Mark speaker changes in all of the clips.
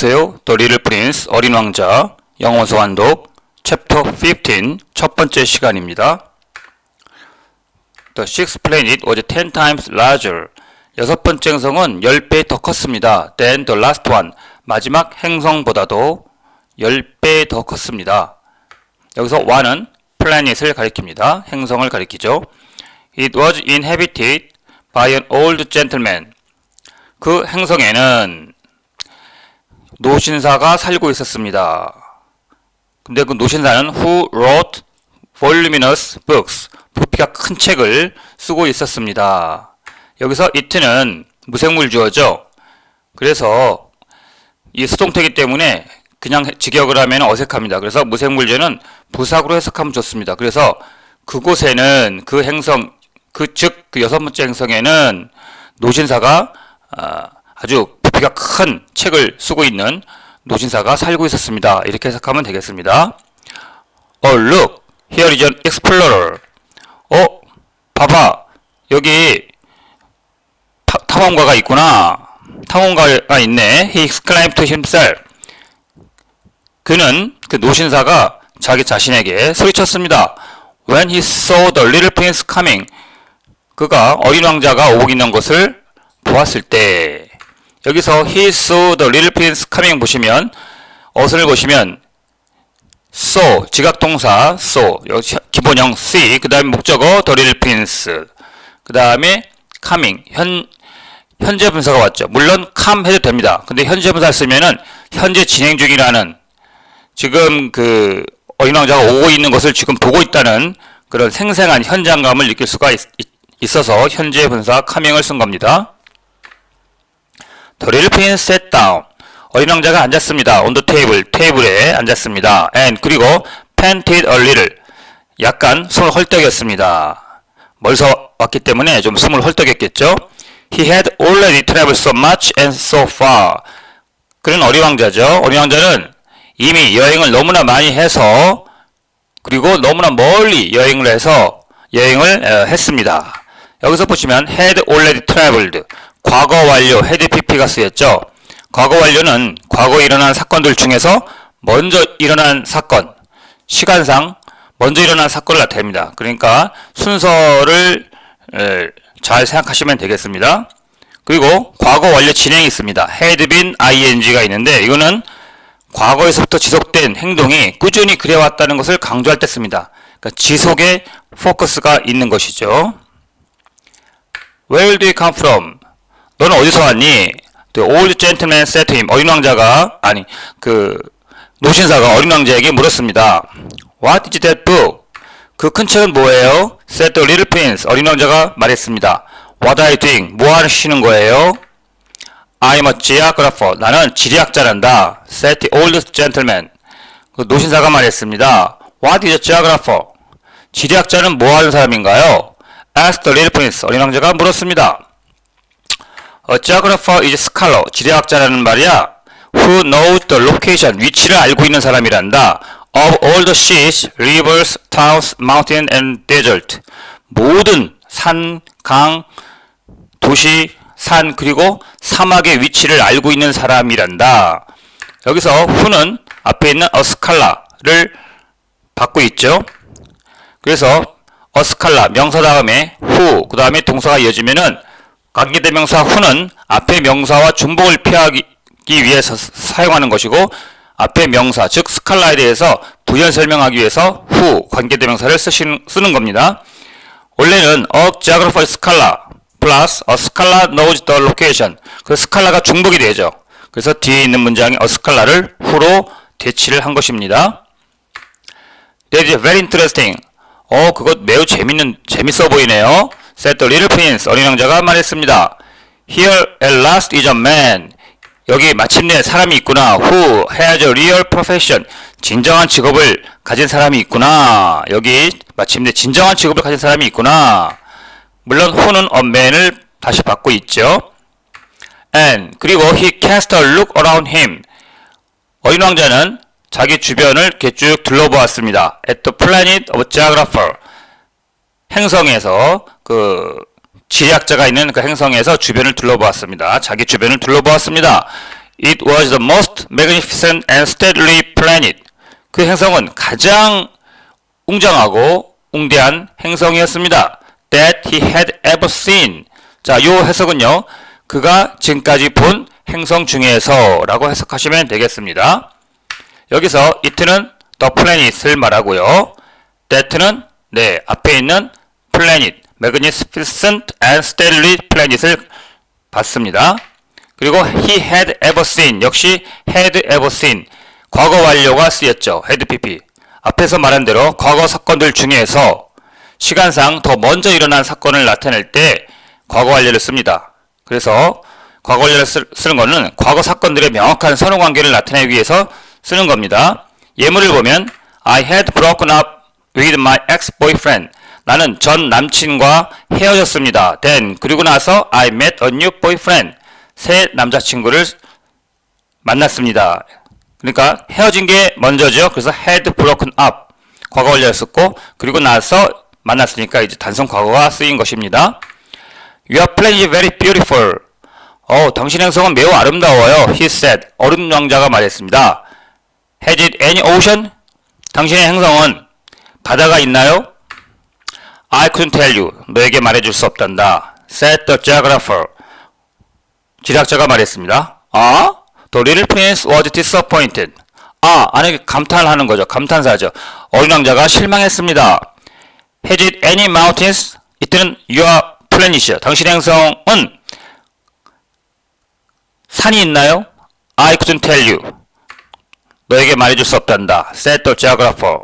Speaker 1: 안녕하세요. The Little Prince 어린 왕자 영어서 완독 챕터 15 첫 번째 시간입니다. The sixth planet was 10 times larger. 여섯 번째 행성은 10배 더 컸습니다. Than the last one. 마지막 행성보다도 10배 더 컸습니다. 여기서 one은 planet을 가리킵니다. 행성을 가리키죠. It was inhabited by an old gentleman. 그 행성에는 노신사가 살고 있었습니다. 근데 그 노신사는 who wrote voluminous books, 부피가 큰 책을 쓰고 있었습니다. 여기서 it는 무생물주어죠. 그래서 이 수동태이기 때문에 그냥 직역을 하면 어색합니다. 그래서 무생물주어는 부사구로 해석하면 좋습니다. 그래서 그곳에는 그 행성, 그 여섯 번째 행성에는 노신사가 아주 부피가 큰 책을 쓰고 있는 노신사가 살고 있었습니다. 이렇게 해석하면 되겠습니다. look, here is an explorer. 봐봐. 여기 탐험가가 있구나. 탐험가가 있네. He exclaimed to himself. 그는, 그 노신사가 자기 자신에게 소리쳤습니다. When he saw the little prince coming. 그가 어린 왕자가 오고 있는 것을 보았을 때, 여기서 he saw the little prince coming 보시면, 어선을 보시면 saw, 지각동사 saw, 기본형 see, 그 다음에 목적어 the little prince, 그 다음에 coming, 현재 분사가 왔죠. 물론 come 해도 됩니다. 근데 현재 분사를 쓰면은 현재 진행 중이라는, 지금 그 어린 왕자가 오고 있는 것을 지금 보고 있다는 그런 생생한 현장감을 느낄 수가 있어서 현재 분사 coming을 쓴 겁니다. The little prince sat down. 어린 왕자가 앉았습니다. On the table. 테이블에 앉았습니다. And 그리고 panted a little. 약간 숨을 헐떡였습니다. 멀리서 왔기 때문에 좀 숨을 헐떡였겠죠. He had already traveled so much and so far. 그는 어린 왕자죠. 어린 왕자는 이미 여행을 너무나 많이 해서, 그리고 너무나 멀리 여행을 했습니다. 여기서 보시면 had already traveled. 과거 완료, had pp가 쓰였죠. 과거 완료는 과거에 일어난 사건들 중에서 먼저 일어난 사건, 시간상 먼저 일어난 사건을 나타냅니다. 그러니까 순서를 잘 생각하시면 되겠습니다. 그리고 과거 완료 진행이 있습니다. had been ing가 있는데, 이거는 과거에서부터 지속된 행동이 꾸준히 그래왔다는 것을 강조할 때 씁니다. 그러니까 지속에 포커스가 있는 것이죠. Where do you come from? 너는 어디서 왔니? The old gentleman said to him. 어린 왕자가, 노신사가 어린 왕자에게 물었습니다. What is that book? 그 큰 책은 뭐예요? Said the little prince. 어린 왕자가 말했습니다. What are you doing? 뭐 하시는 거예요? I'm a geographer. 나는 지리학자란다. Said the old gentleman. 그 노신사가 말했습니다. What is a geographer? 지리학자는 뭐 하는 사람인가요? Asked the little prince. 어린 왕자가 물었습니다. A geographer is a scholar. 지리학자라는 말이야. Who knows the location. 위치를 알고 있는 사람이란다. Of all the seas, rivers, towns, mountain and desert. 모든 산, 강, 도시, 산, 그리고 사막의 위치를 알고 있는 사람이란다. 여기서 who는 앞에 있는 a scholar를 받고 있죠. 그래서 a scholar, 명사 다음에 who, 그 다음에 동사가 이어지면은 관계대명사 who는 앞에 명사와 중복을 피하기 위해서 사용하는 것이고, 앞에 명사, 즉 스칼라에 대해서 부연 설명하기 위해서 who, 관계대명사를 쓰는 겁니다. 원래는 a geographer scholar plus a scholar knows the location. 그 스칼라가 중복이 되죠. 그래서 뒤에 있는 문장에 a scholar를 who로 대치를 한 것입니다. That is very interesting. 그것 매우 재밌어 보이네요. Said the little prince. 어린 왕자가 말했습니다. Here at last is a man. 여기 마침내 사람이 있구나. Who has a real profession. 진정한 직업을 가진 사람이 있구나. 여기 마침내 진정한 직업을 가진 사람이 있구나. 물론 who는 a man을 다시 받고 있죠. And 그리고 he cast a look around him. 어린 왕자는 자기 주변을 이렇게 쭉 둘러보았습니다. At the planet of geographer. 행성에서 지리학자가 있는 그 행성에서 주변을 둘러보았습니다. 자기 주변을 둘러보았습니다. It was the most magnificent and stately planet. 그 행성은 가장 웅장하고 웅대한 행성이었습니다. That he had ever seen. 자, 요 해석은요. 그가 지금까지 본 행성 중에서 라고 해석하시면 되겠습니다. 여기서 it는 the planet을 말하고요. that는 네, 앞에 있는 planet, magnificent and stately planet을 봤습니다. 그리고 he had ever seen 역시 had ever seen 과거 완료가 쓰였죠. had pp. 앞에서 말한 대로 과거 사건들 중에서 시간상 더 먼저 일어난 사건을 나타낼 때 과거 완료를 씁니다. 그래서 과거 완료를 쓰는 것은 과거 사건들의 명확한 선후관계를 나타내기 위해서 쓰는 겁니다. 예문을 보면 I had broken up with my ex-boyfriend. 나는 전 남친과 헤어졌습니다. Then 그리고 나서 I met a new boyfriend. 새 남자친구를 만났습니다. 그러니까 헤어진 게 먼저죠. 그래서 had broken up 과거 완료를 썼고 그리고 나서 만났으니까 이제 단성 과거가 쓰인 것입니다. Your place is very beautiful. 당신 행성은 매우 아름다워요. He said. 얼음 왕자가 말했습니다. Has it any ocean? 당신의 행성은 바다가 있나요? I couldn't tell you. 너에게 말해줄 수 없단다. Said the geographer. 지략자가 말했습니다. The little prince was disappointed. 아니 감탄하는 거죠. 감탄사죠. 어린 왕자가 실망했습니다. Has it any mountains? 이때는 your planet이요. 당신의 행성은 산이 있나요? I couldn't tell you. 너에게 말해줄 수 없단다. Said the geographer.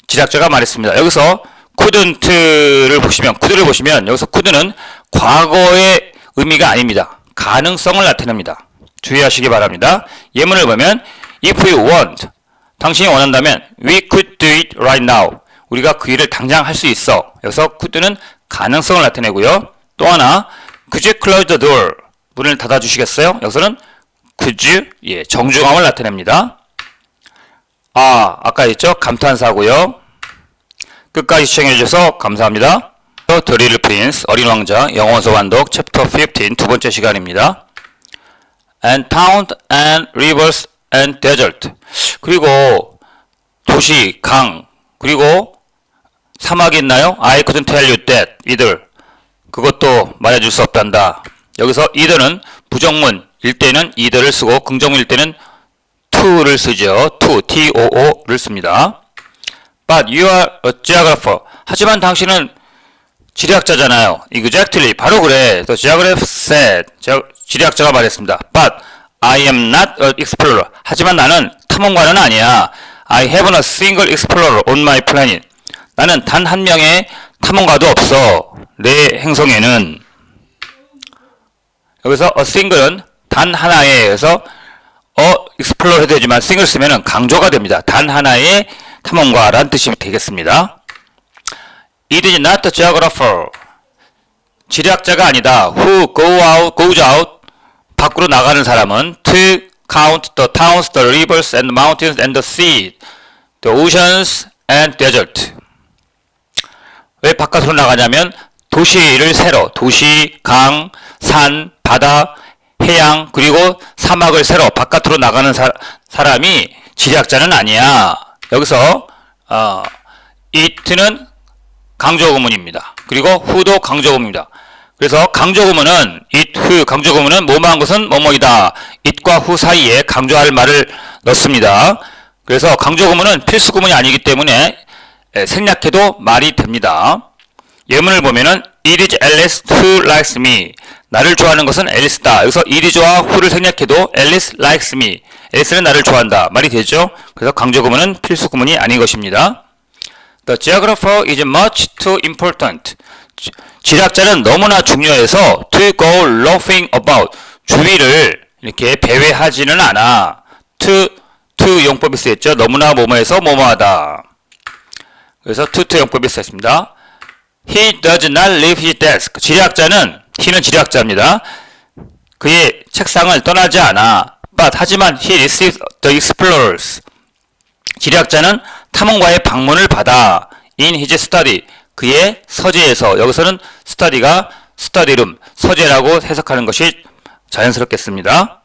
Speaker 1: 지략자가 말했습니다. 여기서 couldn't를 보시면, could를 보시면 여기서 could는 과거의 의미가 아닙니다. 가능성을 나타냅니다. 주의하시기 바랍니다. 예문을 보면 If we want, 당신이 원한다면 We could do it right now. 우리가 그 일을 당장 할 수 있어. 여기서 could는 가능성을 나타내고요. 또 하나 Could you close the door? 문을 닫아주시겠어요? 여기서는 could you? 정중함을 나타냅니다. 아까 했죠? 감탄사고요. 끝까지 시청해주셔서 감사합니다. The Little Prince, 어린 왕자, 영어원서 완독, 챕터 15, 두 번째 시간입니다. And towns and rivers and desert. 그리고 도시, 강, 그리고 사막이 있나요? I couldn't tell you that, either. 그것도 말해줄 수 없단다. 여기서 either는 부정문일 때는 either를 쓰고 긍정문일 때는 to를 쓰죠. to, T-O-O를 씁니다. But you are a geographer. 하지만 당신은 지리학자잖아요. Exactly. 바로 그래. The geographer said. 지리학자가 말했습니다. But I am not an explorer. 하지만 나는 탐험가는 아니야. I have a single explorer on my planet. 나는 단 한 명의 탐험가도 없어. 내 행성에는. 여기서 a single은 단 하나에 의해서 explorer 해도 되지만 single 쓰면은 강조가 됩니다. 단 하나의 탐험가란 뜻이 되겠습니다. It is not the geographer. 지리학자가 아니다. Who goes out. 밖으로 나가는 사람은 to count the towns, the rivers and mountains and the sea, the oceans and desert. 왜 바깥으로 나가냐면 도시를 세러 도시, 강, 산, 바다, 해양 그리고 사막을 세러 바깥으로 나가는 사람이 지리학자는 아니야. 여기서 it는 강조구문입니다. 그리고 who도 강조구문입니다. 그래서 강조구문은 it, who, 강조구문은 뭐뭐한 것은 뭐뭐이다. it과 who 사이에 강조할 말을 넣습니다. 그래서 강조구문은 필수구문이 아니기 때문에 생략해도 말이 됩니다. 예문을 보면은 It is Alice who likes me. 나를 좋아하는 것은 앨리스다. 여기서 it is와 who를 생략해도 Alice likes me. 앨리스는 나를 좋아한다. 말이 되죠? 그래서 강조구문은 필수구문이 아닌 것입니다. The geographer is much too important. 지리학자는 너무나 중요해서 to go loafing about. 주위를 이렇게 배회하지는 않아. to 용법이 쓰였죠. 너무나 뭐뭐해서 뭐뭐하다. 그래서 to 용법이 쓰였습니다. He does not leave his desk. 지리학자는 he는 지리학자입니다. 그의 책상을 떠나지 않아. But 하지만 he receives the explorers. 지리학자는 탐험가의 방문을 받아. In his study. 그의 서재에서. 여기서는 study가 study room, 서재라고 해석하는 것이 자연스럽겠습니다.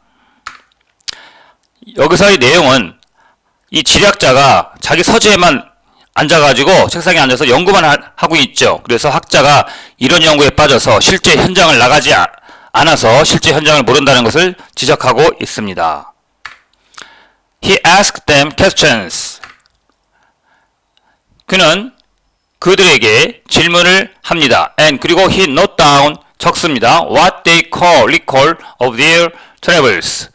Speaker 1: 여기서의 내용은 이 지략자가 자기 서재에만 앉아가지고 책상에 앉아서 연구만 하고 있죠. 그래서 학자가 이런 연구에 빠져서 실제 현장을 나가지 않아서 실제 현장을 모른다는 것을 지적하고 있습니다. He asked them questions. 그는 그들에게 질문을 합니다. And 그리고 he note down 적습니다. What they recall of their travels.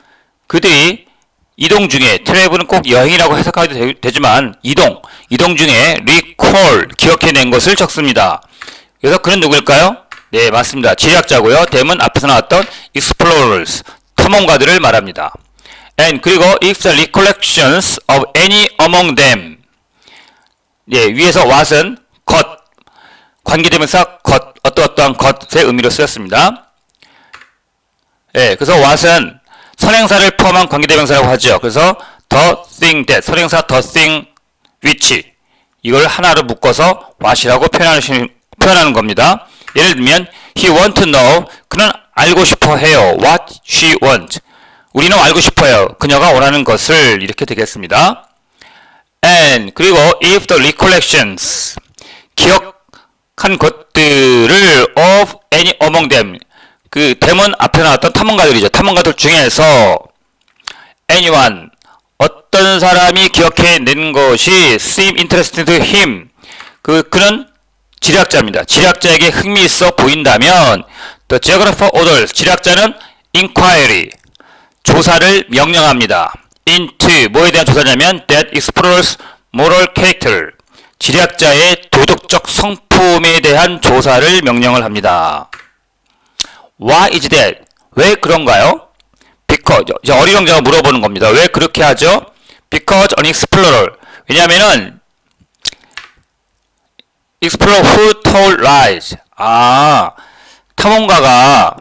Speaker 1: 그들이 이동 중에 트래블은 꼭 여행이라고 해석하도 되지만 이동 중에 recall 기억해낸 것을 적습니다. 그래서 그는 누구일까요? 네, 맞습니다. 지략자고요. them은 앞에서 나왔던 explorers 탐험가들을 말합니다. And 그리고 if the recollections of any among them. 예, 위에서 what은 것 관계대명사 것 어떠한 것의 의미로 쓰였습니다. 예, 그래서 what은 선행사를 포함한 관계대명사라고 하죠. 그래서 the thing that 선행사 the thing which 이걸 하나로 묶어서 what이라고 표현하는 겁니다. 예를 들면 he want to know 그는 알고 싶어 해요. what she want 우리는 알고 싶어요. 그녀가 원하는 것을 이렇게 되겠습니다. And 그리고 if the recollections 기억한 것들을 of any among them 그 them은 앞에 나왔던 탐험가들이죠. 탐험가들 중에서 anyone 어떤 사람이 기억해낸 것이 seem interesting to him 그는 지략자입니다. 지략자에게 흥미있어 보인다면 the geographer orders 지략자는 inquiry 조사를 명령합니다. into 뭐에 대한 조사냐면 that explorers moral character 지략자의 도덕적 성품에 대한 조사를 명령을 합니다. Why is that? 왜 그런가요? Because 어리광자가 물어보는 겁니다. 왜 그렇게 하죠? Because an explorer 왜냐하면은 explorer who told lies 탐험가가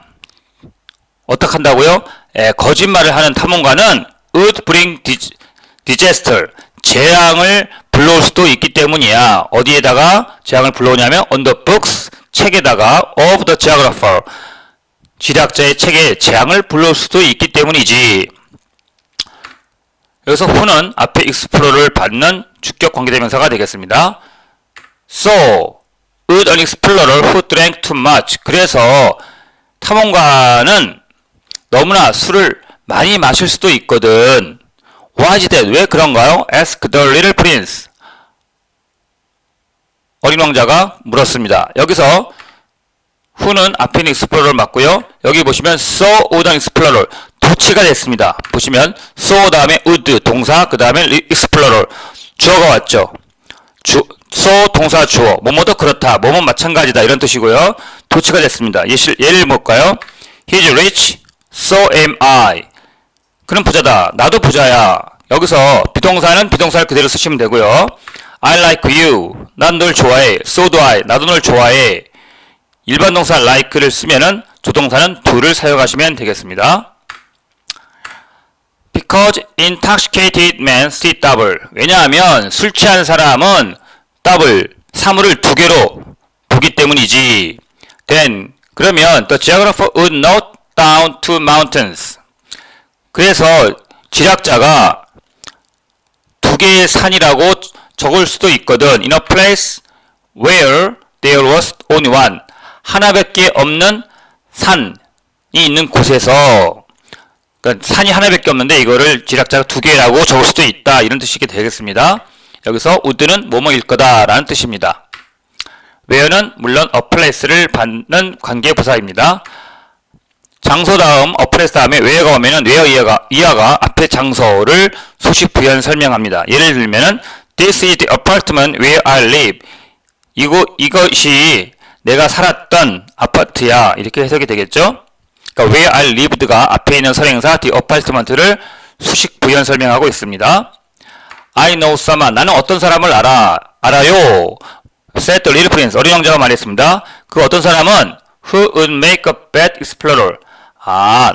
Speaker 1: 어떻게 한다고요? 거짓말을 하는 탐험가는 would bring disaster 재앙을 불러올 수도 있기 때문이야. 어디에다가 재앙을 불러오냐면 on the books 책에다가 of the geographer 지략자의 책에 재앙을 불러올 수도 있기 때문이지. 여기서 who는 앞에 explorer를 받는 주격 관계대명사가 되겠습니다. So, would an explorer who drank too much 그래서 탐험가는 너무나 술을 많이 마실 수도 있거든. Why is that? 왜 그런가요? Ask the little prince. 어린 왕자가 물었습니다. 여기서 who는 앞에 있는 explorer를 맞고요. 여기 보시면 so would an explorer 도치가 됐습니다. 보시면 so 다음에 would 동사 그 다음에 explorer 주어가 왔죠. so 동사 주어 뭐뭐도 그렇다 뭐뭐 마찬가지다 이런 뜻이고요. 도치가 됐습니다. 예를 볼까요? He's rich, so am I. 그는 부자다. 나도 부자야. 여기서 비동사는 비동사를 그대로 쓰시면 되고요. I like you. 난 널 좋아해. So do I. 나도 널 좋아해. 일반 동사 like를 쓰면은 조동사는 do를 사용하시면 되겠습니다. Because intoxicated men see double. 왜냐하면 술 취한 사람은 double, 사물을 두 개로 보기 때문이지. Then 그러면 the geographer would note down two mountains. 그래서 지략자가 두 개의 산이라고 적을 수도 있거든. In a place where there was only one. 하나밖에 없는 산이 있는 곳에서 그러니까 산이 하나밖에 없는데 이거를 지략자가 두 개라고 적을 수도 있다. 이런 뜻이 되겠습니다. 여기서 would는 뭐뭐일 거다라는 뜻입니다. where는 물론 a place를 받는 관계부사입니다. 장소 다음 a place 다음에 where가 오면은 where 이하가 앞에 장소를 소식 부연 설명합니다. 예를 들면은 this is the apartment where I live. 이것이 내가 살았던 아파트야. 이렇게 해석이 되겠죠? 그러니까 where I lived가 앞에 있는 선행사 the apartment를 수식 부연 설명하고 있습니다. I know someone. 나는 어떤 사람을 알아요. said the little prince. 어린 왕자가 말했습니다. 그 어떤 사람은 who would make a bad explorer.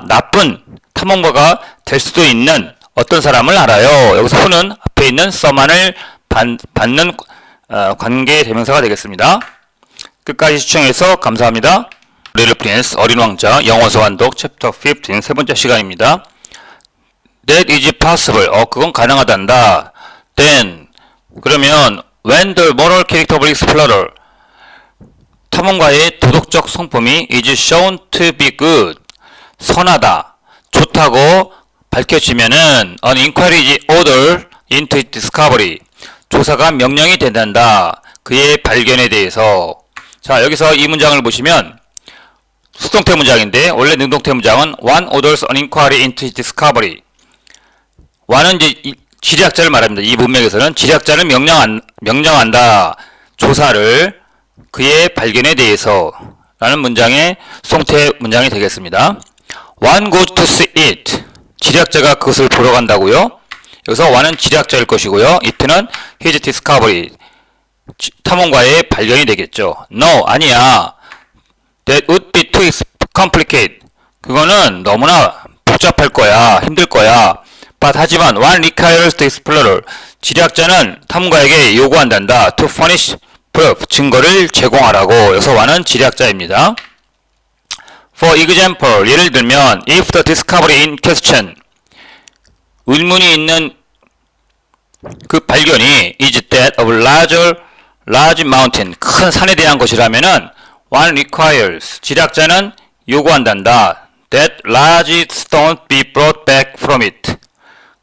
Speaker 1: 나쁜 탐험가가 될 수도 있는 어떤 사람을 알아요. 여기서 who는 앞에 있는 someone을 받는 관계 대명사가 되겠습니다. 끝까지 시청해서 감사합니다. 리틀 프린스 어린 왕자 영어 소환독 챕터 15 세 번째 시간입니다. That is possible. 그건 가능하단다. Then, 그러면 when the moral character of explorer 탐험가의 도덕적 성품이 is shown to be good. 선하다. 좋다고 밝혀지면은 an inquiry is ordered into its discovery. 조사가 명령이 된단다. 그의 발견에 대해서. 자, 여기서 이 문장을 보시면 수동태 문장인데 원래 능동태 문장은 one orders an inquiry into its discovery. one은 이제 지리학자를 말합니다. 이 문맥에서는 지리학자를 명령한다. 조사를 그의 발견에 대해서 라는 문장의 수동태 문장이 되겠습니다. one goes to see it. 지리학자가 그것을 보러 간다고요. 여기서 one은 지리학자일 것이고요. it는 his discovery. 탐험가의 발견이 되겠죠. No, 아니야. That would be too complicated. 그거는 너무나 복잡할 거야. 힘들 거야. But 하지만 one requires the explorer. 지리학자는 탐험가에게 요구한단다. To furnish proof. 증거를 제공하라고. 여기서 one은 지리학자입니다. For example, 예를 들면 if the discovery in question 의문이 있는 그 발견이 is that of large mountain 큰 산에 대한 것이라면은 one requires 지리학자는 요구한단다. that large stone be brought back from it.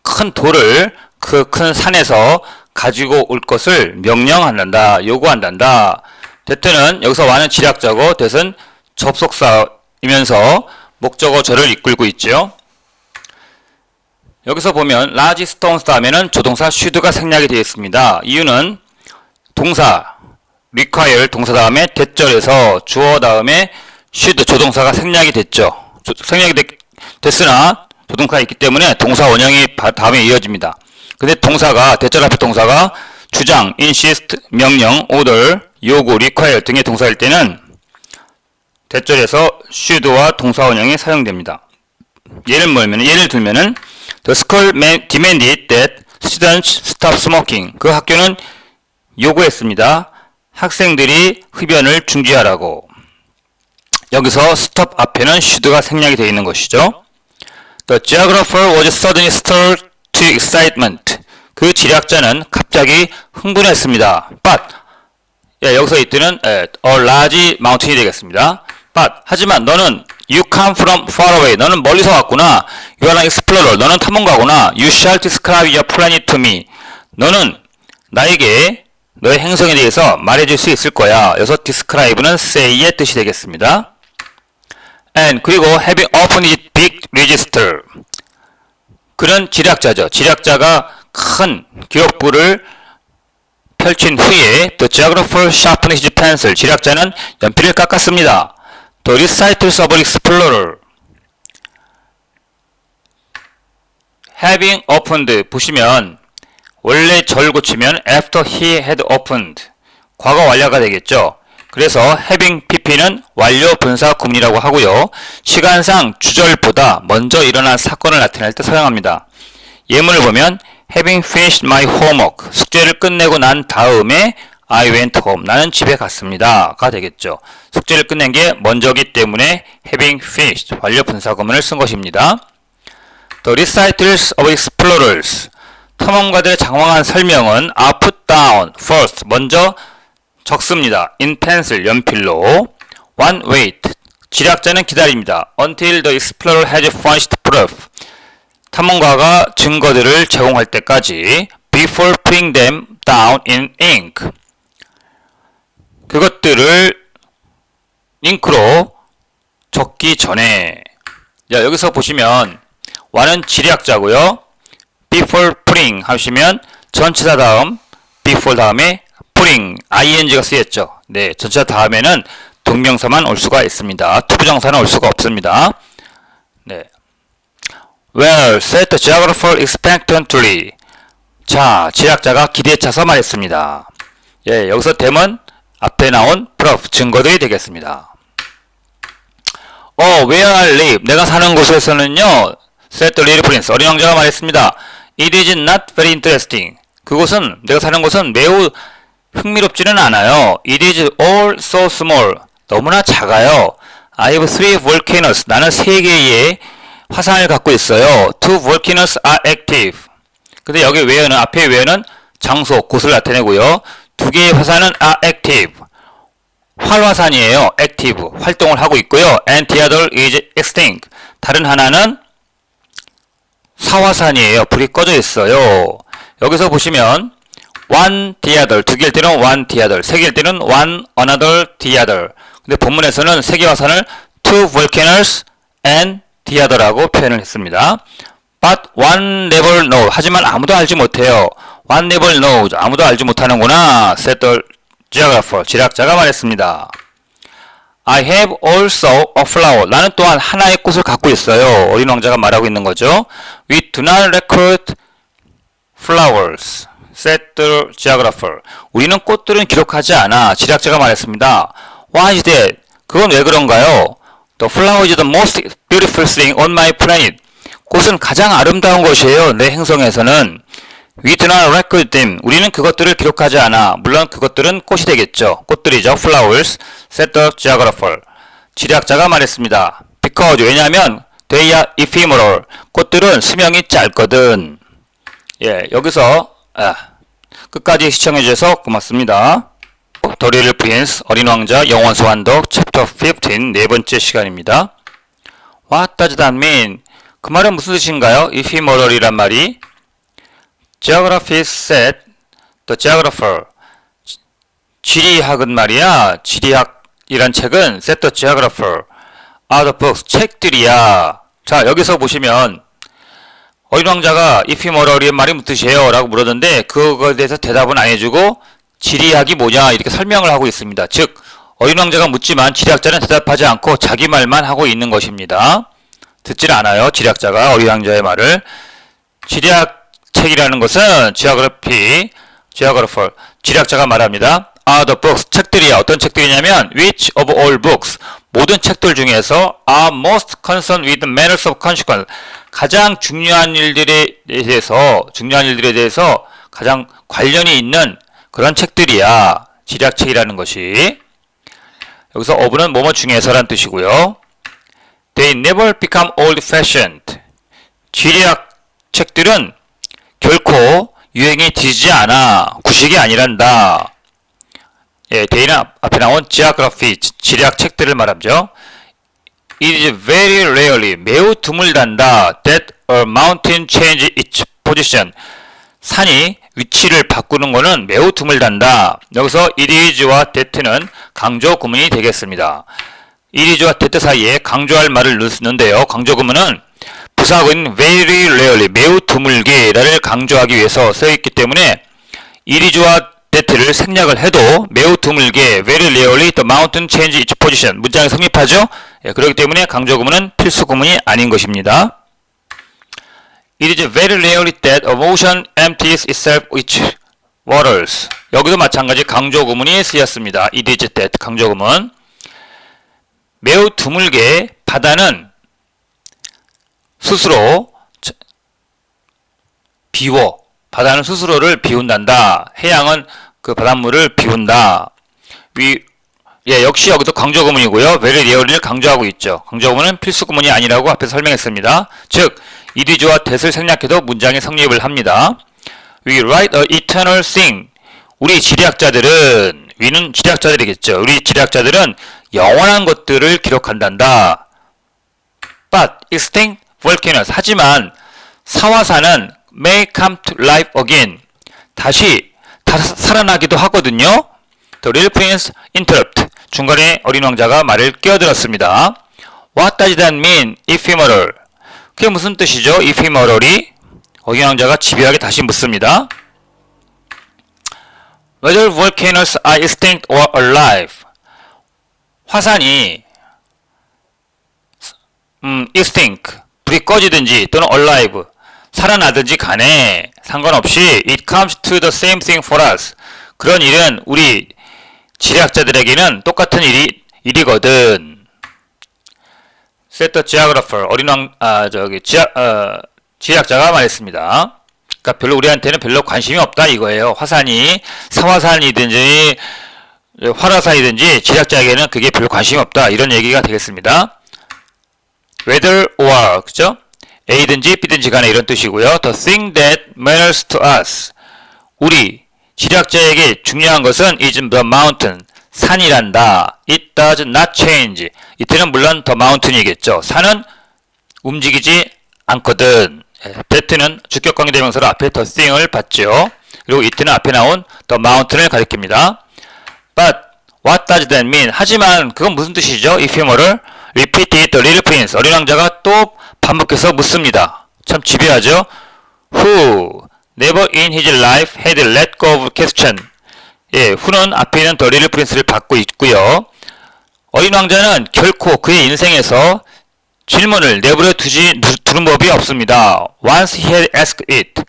Speaker 1: 큰 돌을 그 큰 산에서 가지고 올 것을 명령한단다. 요구한단다. that는 여기서 one은 지리학자고 that은 접속사이면서 목적어절을 이끌고 있죠. 여기서 보면 large stones 다음에는 조동사 should가 생략이 되어 있습니다. 이유는 동사 require 동사 다음에 대절에서 주어 다음에 should 조동사가 생략이 됐죠. 생략이 됐으나 조동사가 있기 때문에 동사 원형이 다음에 이어집니다. 근데 동사가 대절 앞에 동사가 주장, insist, 명령, order, 요구, require 등의 동사일 때는 대절에서 should와 동사 원형이 사용됩니다. 예를 들면은 The school demanded that students stop smoking. 그 학교는 요구했습니다. 학생들이 흡연을 중지하라고. 여기서 stop 앞에는 should가 생략이 되어 있는 것이죠. The geographer was suddenly stirred to excitement. 그 지리학자는 갑자기 흥분했습니다. But 여기서 이때는 a large mountain이 되겠습니다. But 하지만 너는 You come from far away. 너는 멀리서 왔구나. You are an explorer. 너는 탐험가구나. You shall describe your planet to me. 너는 나에게 너의 행성에 대해서 말해줄 수 있을 거야. 여기서 describe는 say의 뜻이 되겠습니다. And 그리고 having opened his big register. 그는 지리학자죠. 지리학자가 큰 기록부를 펼친 후에 The geographer sharpened his pencil. 지리학자는 연필을 깎았습니다. The recitals of an explorer. Having opened 보시면 원래 절 고치면 after he had opened 과거 완료가 되겠죠. 그래서 having pp는 완료 분사 구문이라고 하고요. 시간상 주절보다 먼저 일어난 사건을 나타낼 때 사용합니다. 예문을 보면 having finished my homework 숙제를 끝내고 난 다음에 I went home. 나는 집에 갔습니다. 가 되겠죠. 숙제를 끝낸 게 먼저기 때문에 having finished 완료 분사구문을 쓴 것입니다. The recitals of explorers. 탐험가들의 장황한 설명은 are put down first. 먼저 적습니다. in pencil 연필로. One wait. 지리학자는 기다립니다. until the explorer has furnished proof. 탐험가가 증거들을 제공할 때까지 before putting them down in ink. 그것들을 잉크로 적기 전에. 자, 여기서 보시면 one은 지리학자고요. before putting 하시면 전치사 다음 before 다음에 putting ing가 쓰였죠. 네, 전치사 다음에는 동명사만 올 수가 있습니다. 투부정사는 올 수가 없습니다. 네. Well, said the geographer expectantly. 자, 지리학자가 기대에 차서 말했습니다. 예, 여기서 them은 앞에 나온 proof, 증거들이 되겠습니다. Where I live, 내가 사는 곳에서는요, said the little prince, 어린 왕자가 말했습니다. It is not very interesting. 그곳은, 내가 사는 곳은 매우 흥미롭지는 않아요. It is all so small. 너무나 작아요. I have three volcanoes. 나는 3개의 화산을 갖고 있어요. Two volcanoes are active. 근데 여기 where는, 앞에 where는 장소, 곳을 나타내고요. 두 개의 화산은 are active. 활화산이에요. active. 활동을 하고 있고요. And the other is extinct. 다른 하나는 사화산이에요. 불이 꺼져 있어요. 여기서 보시면 one the other, 두 개일 때는 one the other, 세 개일 때는 one another the other. 근데 본문에서는 세 개 화산을 two volcanoes and the other라고 표현을 했습니다. But one never knows. 하지만 아무도 알지 못해요. One never knows. 아무도 알지 못하는구나. said the geographer. 지략자가 말했습니다. I have also a flower. 나는 또한 하나의 꽃을 갖고 있어요. 어린 왕자가 말하고 있는 거죠. We do not record flowers, said the geographer. 우리는 꽃들은 기록하지 않아. 지략자가 말했습니다. Why is that? 그건 왜 그런가요? The flower is the most beautiful thing on my planet. 꽃은 가장 아름다운 것이에요. 내 행성에서는. We do not record them. 우리는 그것들을 기록하지 않아. 물론 그것들은 꽃이 되겠죠. 꽃들이죠. Flowers, said the geographer. 지략자가 말했습니다. Because, 왜냐하면 they are ephemeral. 꽃들은 수명이 짧거든. 예, 여기서 끝까지 시청해 주셔서 고맙습니다. The Little Prince, 어린 왕자 영원 소환독 Chapter 15 네 번째 시간입니다. What does that mean? 그 말은 무슨 뜻인가요? ephemeral이란 말이 Geography said, the geographer. 지리학은 말이야. 지리학이란 책은 said the geographer. are the books. 책들이야. 자, 여기서 보시면 어린 왕자가 ephemeral이란 말이 무슨 뜻이에요? 라고 물었는데 그거에 대해서 대답은 안 해주고 지리학이 뭐냐 이렇게 설명을 하고 있습니다. 즉 어린 왕자가 묻지만 지리학자는 대답하지 않고 자기 말만 하고 있는 것입니다. 듣질 않아요. 지리학자가 어린 왕자의 말을. 지리학 책이라는 것은 geography, geographer, 지략자가 말합니다. are the books, 책들이야. 어떤 책들이냐면 which of all books, 모든 책들 중에서 are most concerned with matters of consequence, 가장 중요한 일들에 대해서 가장 관련이 있는 그런 책들이야. 지략책이라는 것이. 여기서 of는 뭐뭐 중에서란 뜻이고요. They never become old-fashioned. 지략 책들은 결코 유행이 뒤지지 않아. 구식이 아니란다. 예, 데이는 앞에 나온 geography, 지리학 책들을 말하죠. It is very rarely, 매우 드물단다. That a mountain change its position. 산이 위치를 바꾸는 것은 매우 드물단다. 여기서 it is와 that는 강조 구문이 되겠습니다. it is와 that 사이에 강조할 말을 넣는데요. 강조 구문은 부사구인 very rarely, 매우 드물게를 강조하기 위해서 쓰여있기 때문에 it is와 that를 생략을 해도 매우 드물게 very rarely the mountain change its position 문장이 성립하죠. 예, 그렇기 때문에 강조 구문은 필수 구문이 아닌 것입니다. It is very rarely that a ocean empties itself with waters. 여기도 마찬가지 강조 구문이 쓰였습니다. It is that 강조 구문. 매우 드물게 바다는 스스로 비워. 바다는 스스로를 비운단다. 해양은 그 바닷물을 비운다. 예, 역시 여기도 강조구문이고요. very rarely를 강조하고 있죠. 강조구문은 필수구문이 아니라고 앞에서 설명했습니다. 즉, it is와 that을 생략해도 문장이 성립을 합니다. We write a eternal thing. 우리 지리학자들은, we는 지리학자들이겠죠. 우리 지리학자들은 영원한 것들을 기록한단다. But extinct volcanoes. 하지만 사화산은 may come to life again. 다시 살아나기도 하거든요. The Little Prince interrupt. 중간에 어린 왕자가 말을 끼어들었습니다. What does that mean? Ephemeral. 그게 무슨 뜻이죠? Ephemeral이? 어린 왕자가 집요하게 다시 묻습니다. Whether volcanoes are extinct or alive. 화산이 extinct, 불이 꺼지든지 또는 alive, 살아나든지 간에 상관없이 it comes to the same thing for us. 그런 일은 우리 지리학자들에게는 똑같은 일이거든. said the geographer. 지리학자가 말했습니다. 그러니까 별로 우리한테는 별로 관심이 없다 이거예요. 화산이 사화산이든지 활화산이든지 지리학자에게는 그게 별로 관심이 없다 이런 얘기가 되겠습니다. whether or, 그죠? A든지 B든지 간에 이런 뜻이고요. The thing that matters to us. 우리 지략자에게 중요한 것은 is the mountain. 산이란다. It does not change. 이때는 물론 the mountain이겠죠. 산은 움직이지 않거든. that는 주격 관계대명사로 앞에 the thing을 받죠. 그리고 이때는 앞에 나온 the mountain을 가리킵니다. But what does that mean? 하지만 그건 무슨 뜻이죠? ephemeral. Repeated the little prince. 어린 왕자가 또 반복해서 묻습니다. 참 집요하죠? Who never in his life had let go of question. 예, who는 앞에 있는 the little prince를 받고 있고요. 어린 왕자는 결코 그의 인생에서 질문을 내버려 두는 법이 없습니다. Once he had asked it.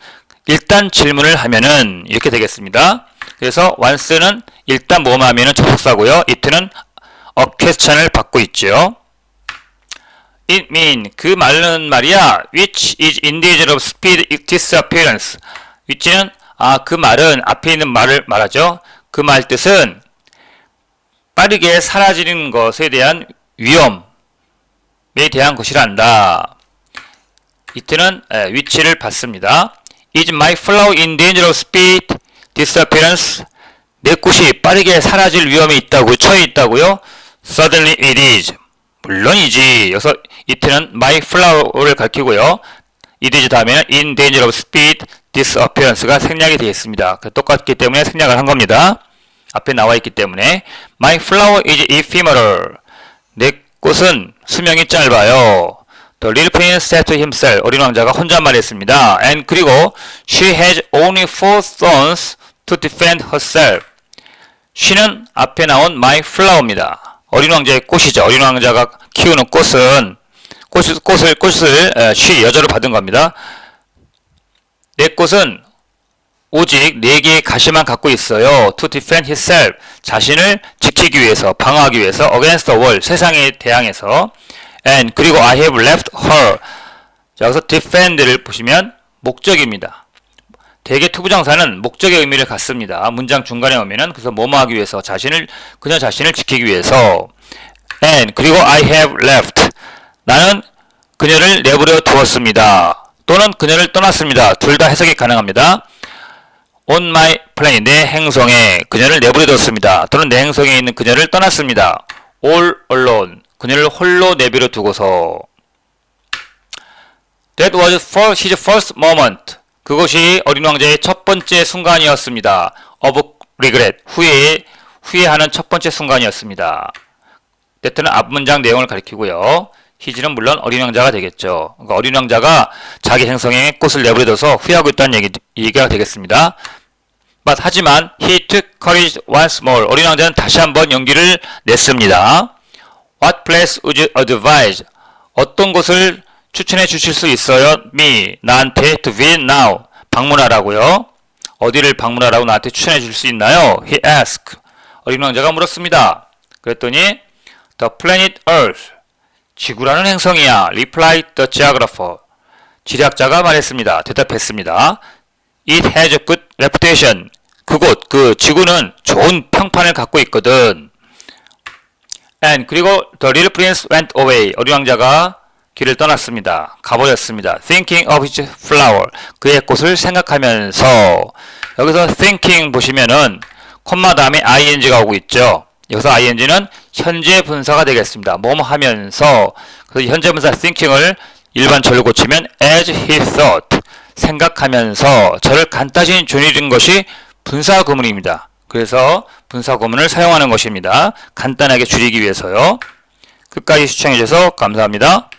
Speaker 1: 일단 질문을 하면은 이렇게 되겠습니다. 그래서 once는 일단 뭐뭐 하면은 접속사고요. it는 a question을 받고 있죠. It mean 그 말은 말이야 which is in danger of speed disappearance. which는 그 말은 앞에 있는 말을 말하죠. 그 말 뜻은 빠르게 사라지는 것에 대한 위험에 대한 것이란다. 이때는 which를 받습니다. Is my flower in danger of speed disappearance? 내 꽃이 빠르게 사라질 위험이 있다고 처해 있다고요? Certainly it is. 물론이지. 여기서 이때는 my flower를 가리키고요. it is 다음에는 in danger of speed disappearance가 생략이 되어 있습니다. 똑같기 때문에 생략을 한 겁니다. 앞에 나와 있기 때문에 my flower is ephemeral. 내 꽃은 수명이 짧아요. The little prince said to himself. 어린 왕자가 혼자 말했습니다. And 그리고 she has only 4 thorns to defend herself. she는 앞에 나온 my flower입니다. 어린 왕자의 꽃이죠. 어린 왕자가 키우는 꽃은 꽃을 she 여자로 받은 겁니다. 내 꽃은 오직 4개의 가시만 갖고 있어요. To defend himself. 자신을 지키기 위해서, 방어하기 위해서. Against the world. 세상에 대항해서. And 그리고 I have left her. 자, 여기서 defend를 보시면 목적입니다. 대개 투부정사는 목적의 의미를 갖습니다. 문장 중간에 오면은 그래서 뭐뭐 하기 위해서 그녀 자신을 지키기 위해서. And 그리고 I have left. 나는 그녀를 내버려 두었습니다. 또는 그녀를 떠났습니다. 둘 다 해석이 가능합니다. On my plane. 내 행성에 그녀를 내버려 뒀습니다. 또는 내 행성에 있는 그녀를 떠났습니다. All alone. 그녀를 홀로 내버려 두고서. That was his first moment. 그것이 어린 왕자의 첫 번째 순간이었습니다. Of regret. 후회하는 첫 번째 순간이었습니다. that는 앞문장 내용을 가리키고요. his는 물론 어린 왕자가 되겠죠. 그러니까 어린 왕자가 자기 행성에 꽃을 내버려둬서 후회하고 있다는 얘기가 되겠습니다. But 하지만 he took courage once more. 어린 왕자는 다시 한번 용기를 냈습니다. What place would you advise? 어떤 곳을 추천해 주실 수 있어요? Me, 나한테 to visit now. 방문하라고요. 어디를 방문하라고 나한테 추천해 줄 수 있나요? He asked. 어린 왕자가 물었습니다. 그랬더니 The planet Earth. 지구라는 행성이야. Replied the geographer. 지략자가 말했습니다. 대답했습니다. It has a good reputation. 그곳, 그 지구는 좋은 평판을 갖고 있거든. And 그리고 the little prince went away. 어린 왕자가 길을 떠났습니다. 가버렸습니다. Thinking of his flower. 그의 꽃을 생각하면서. 여기서 thinking 보시면은 콤마 다음에 ing가 오고 있죠. 여기서 ing는 현재 분사가 되겠습니다. 뭐뭐 하면서. 그래서 현재 분사 thinking을 일반 절로 고치면 as he thought. 생각하면서 저를 간단히 줄이는 것이 분사 구문입니다. 그래서 분사 구문을 사용하는 것입니다. 간단하게 줄이기 위해서요. 끝까지 시청해 주셔서 감사합니다.